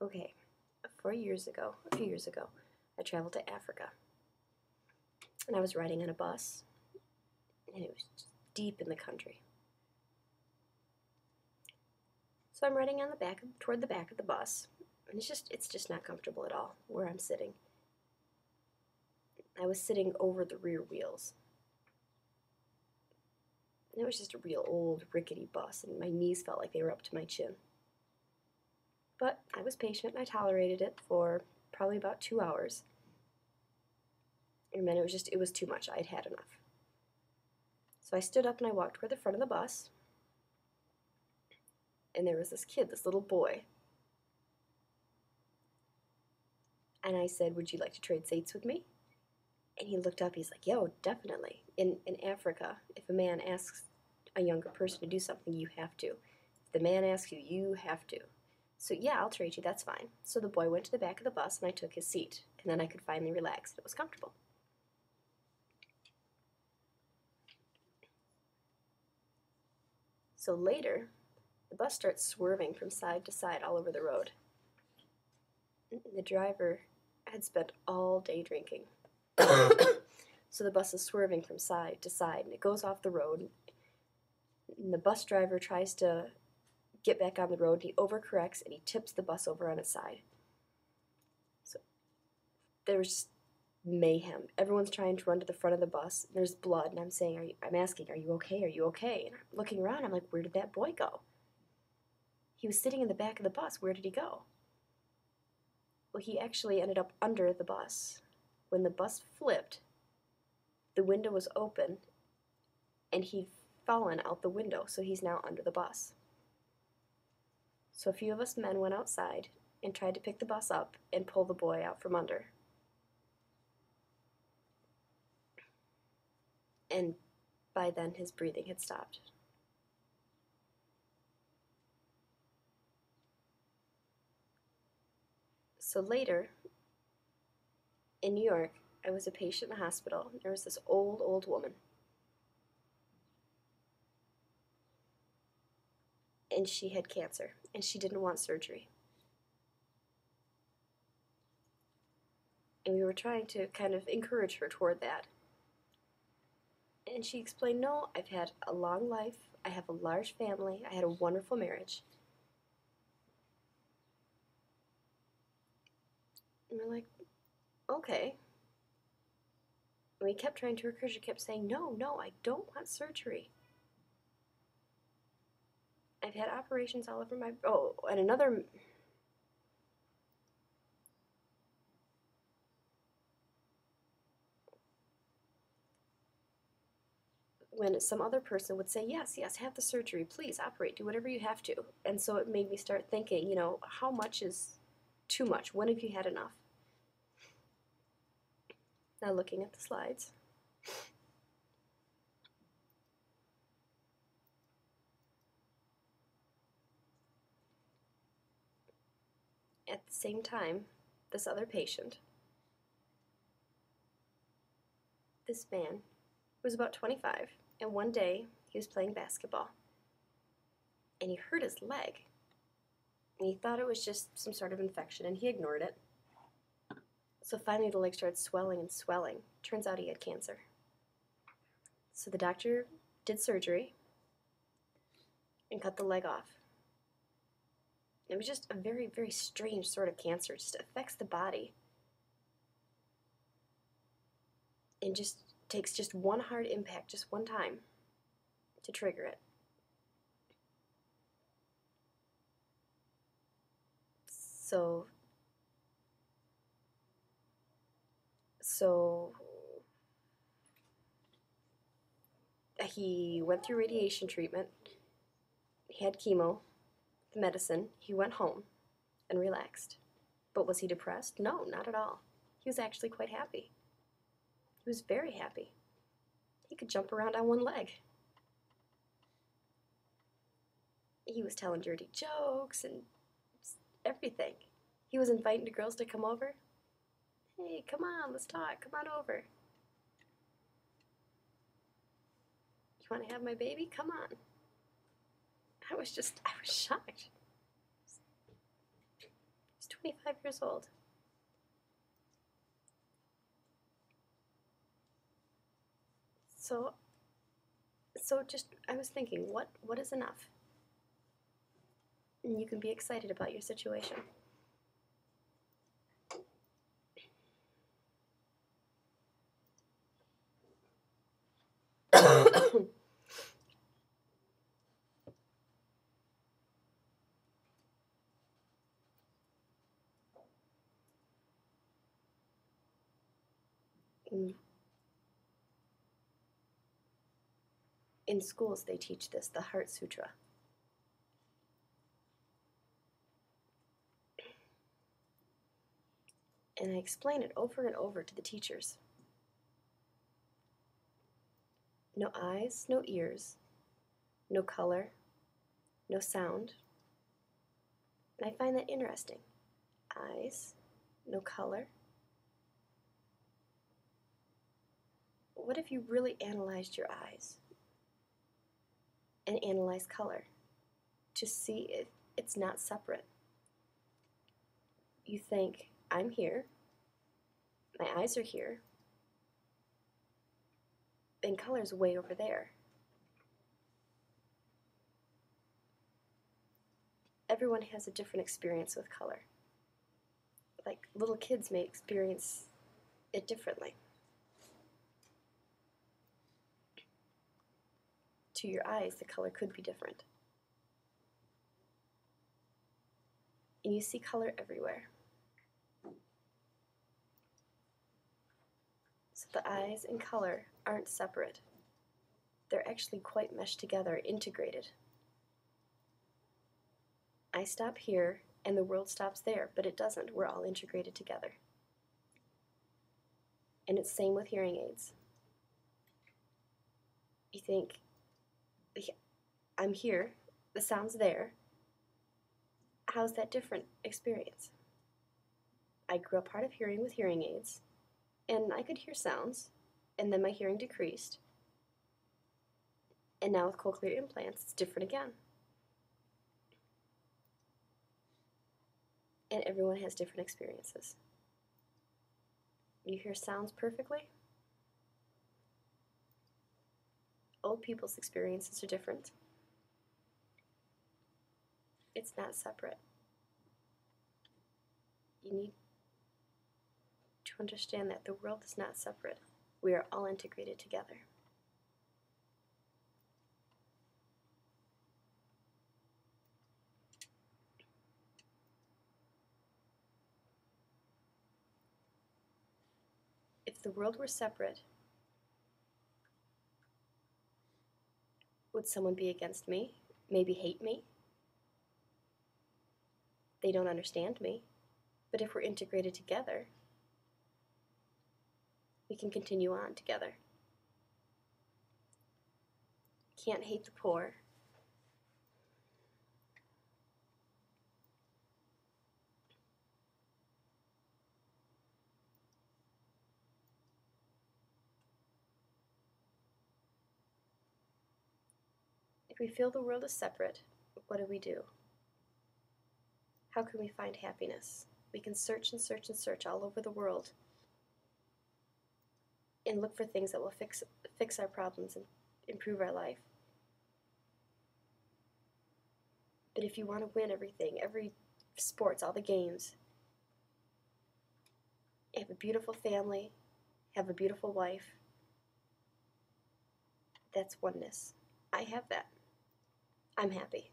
Okay, a few years ago, I traveled to Africa. And I was riding on a bus, and it was just deep in the country. So I'm riding on the back, toward the back of the bus, and it's just not comfortable at all where I'm sitting. I was sitting over the rear wheels. And it was just a real old, rickety bus, and my knees felt like they were up to my chin. But I was patient, and I tolerated it for probably about 2 hours. And then it was too much. I'd had enough. So I stood up and I walked toward the front of the bus, and there was this kid, this little boy. And I said, "Would you like to trade seats with me?" And he looked up, he's like, "Yo, definitely." In Africa, if a man asks a younger person to do something, you have to. If the man asks you, you have to. So yeah, I'll trade you, that's fine. So the boy went to the back of the bus and I took his seat. And then I could finally relax. It was comfortable. So later, the bus starts swerving from side to side all over the road. The driver had spent all day drinking. So the bus is swerving from side to side and it goes off the road. And the bus driver tries to get back on the road. He overcorrects and he tips the bus over on its side. So there's mayhem. Everyone's trying to run to the front of the bus. There's blood, and I'm asking, "Are you okay? Are you okay?" And I'm looking around. I'm like, "Where did that boy go? He was sitting in the back of the bus. Where did he go?" Well, he actually ended up under the bus. When the bus flipped, the window was open, and he'd fallen out the window, so he's now under the bus. So a few of us men went outside and tried to pick the bus up and pull the boy out from under. And by then, his breathing had stopped. So later, in New York, I was a patient in a hospital. There was this old woman. And she had cancer, and she didn't want surgery. And we were trying to kind of encourage her toward that. And she explained, "No, I've had a long life. I have a large family. I had a wonderful marriage." And we're like, "Okay." And we kept trying to encourage her, kept saying, "No, no, I don't want surgery. I've had operations all over my..." Oh, and another... When some other person would say, "Yes, yes, have the surgery, please operate, do whatever you have to." And so it made me start thinking, how much is too much? When have you had enough? Now looking at the slides. At the same time, this other patient, this man, was about 25, and one day he was playing basketball, and he hurt his leg. And he thought it was just some sort of infection, and he ignored it. So finally the leg started swelling and swelling. Turns out he had cancer. So the doctor did surgery and cut the leg off. It was just a very, very strange sort of cancer. It just affects the body. And just takes just one hard impact, just one time, to trigger it. So he went through radiation treatment, he had chemo, medicine, he went home and relaxed. But was he depressed? No, not at all. He was actually quite happy. He was very happy. He could jump around on one leg. He was telling dirty jokes and everything. He was inviting the girls to come over. "Hey, come on, let's talk. Come on over. You want to have my baby? Come on." I was shocked. He's 25 years old. So just, I was thinking, what is enough? And you can be excited about your situation. In schools, they teach this, the Heart Sutra. And I explain it over and over to the teachers. No eyes, no ears, no color, no sound. And I find that interesting. Eyes, no color. What if you really analyzed your eyes and analyzed color to see if it's not separate? You think, I'm here, my eyes are here, and color's way over there. Everyone has a different experience with color. Like, little kids may experience it differently. To your eyes, the color could be different. And you see color everywhere. So the eyes and color aren't separate. They're actually quite meshed together, integrated. I stop here and the world stops there, but it doesn't. We're all integrated together. And it's same with hearing aids. You think, I'm here, the sound's there. How's that different experience? I grew up hard of hearing with hearing aids, and I could hear sounds, and then my hearing decreased. And now with cochlear implants, it's different again. And everyone has different experiences. You hear sounds perfectly. Old people's experiences are different. It's not separate. You need to understand that the world is not separate. We are all integrated together. If the world were separate, would someone be against me? Maybe hate me? They don't understand me. But if we're integrated together, we can continue on together. Can't hate the poor. If we feel the world is separate, what do? How can we find happiness? We can search and search and search all over the world and look for things that will fix our problems and improve our life. But if you want to win everything, every sports, all the games, have a beautiful family, have a beautiful wife, that's oneness. I have that. I'm happy.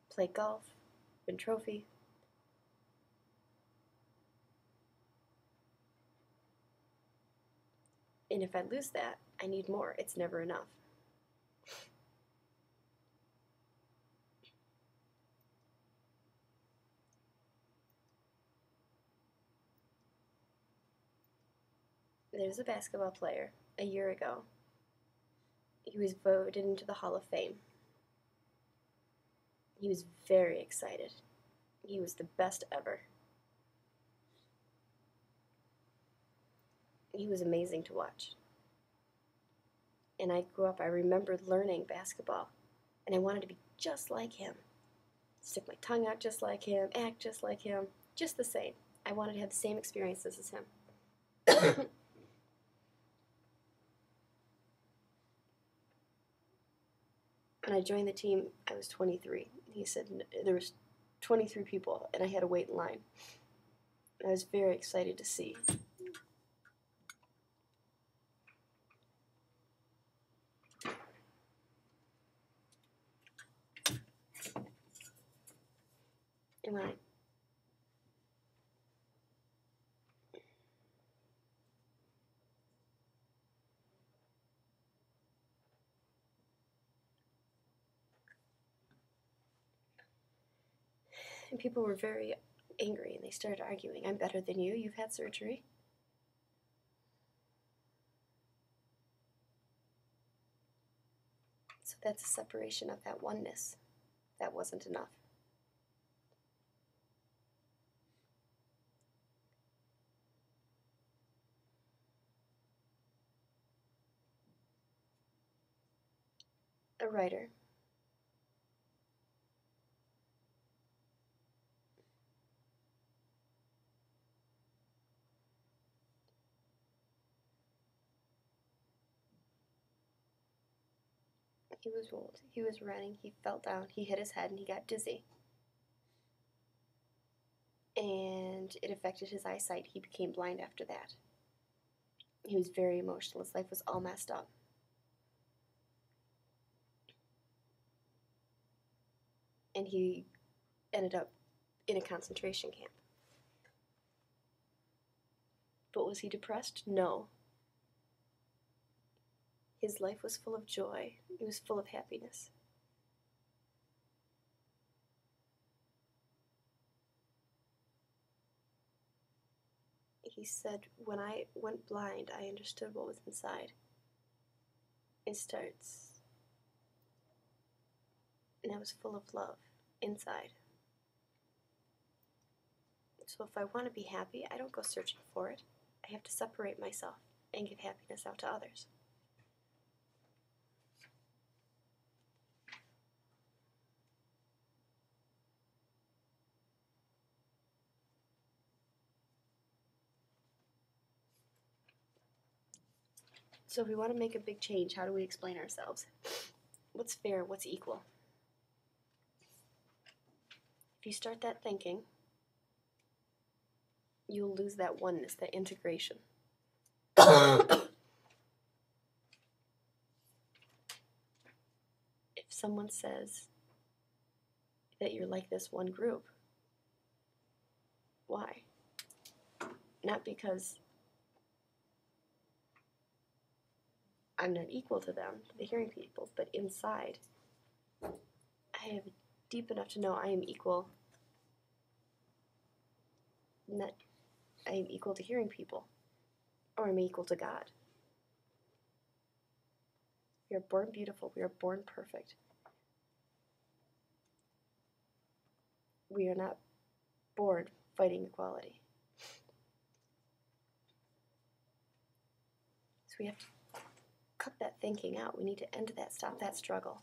Play golf, win trophy. And if I lose that, I need more. It's never enough. There's a basketball player a year ago. He was voted into the Hall of Fame. He was very excited. He was the best ever. He was amazing to watch. And I grew up, I remembered learning basketball And I wanted to be just like him. Stick my tongue out just like him, act just like him, just the same. I wanted to have the same experiences as him. When I joined the team, I was 23. He said there was 23 people, and I had to wait in line. I was very excited to see. And people were very angry, and they started arguing. I'm better than you. You've had surgery. So that's a separation of that oneness. That wasn't enough. A writer. He was old. He was running. He fell down. He hit his head and he got dizzy. And it affected his eyesight. He became blind after that. He was very emotional. His life was all messed up. And he ended up in a concentration camp. But was he depressed? No. His life was full of joy. It was full of happiness. He said, when I went blind, I understood what was inside. It starts, and I was full of love inside. So if I want to be happy, I don't go searching for it. I have to separate myself and give happiness out to others. So if we want to make a big change, how do we explain ourselves? What's fair? What's equal? If you start that thinking, you'll lose that oneness, that integration. If someone says that you're like this one group, why? Not because I'm not equal to them, the hearing people, but inside, I am deep enough to know I am equal, that I am equal to hearing people, or I'm equal to God. We are born beautiful. We are born perfect. We are not born fighting equality. So we have to cut that thinking out. We need to end that, stop that struggle.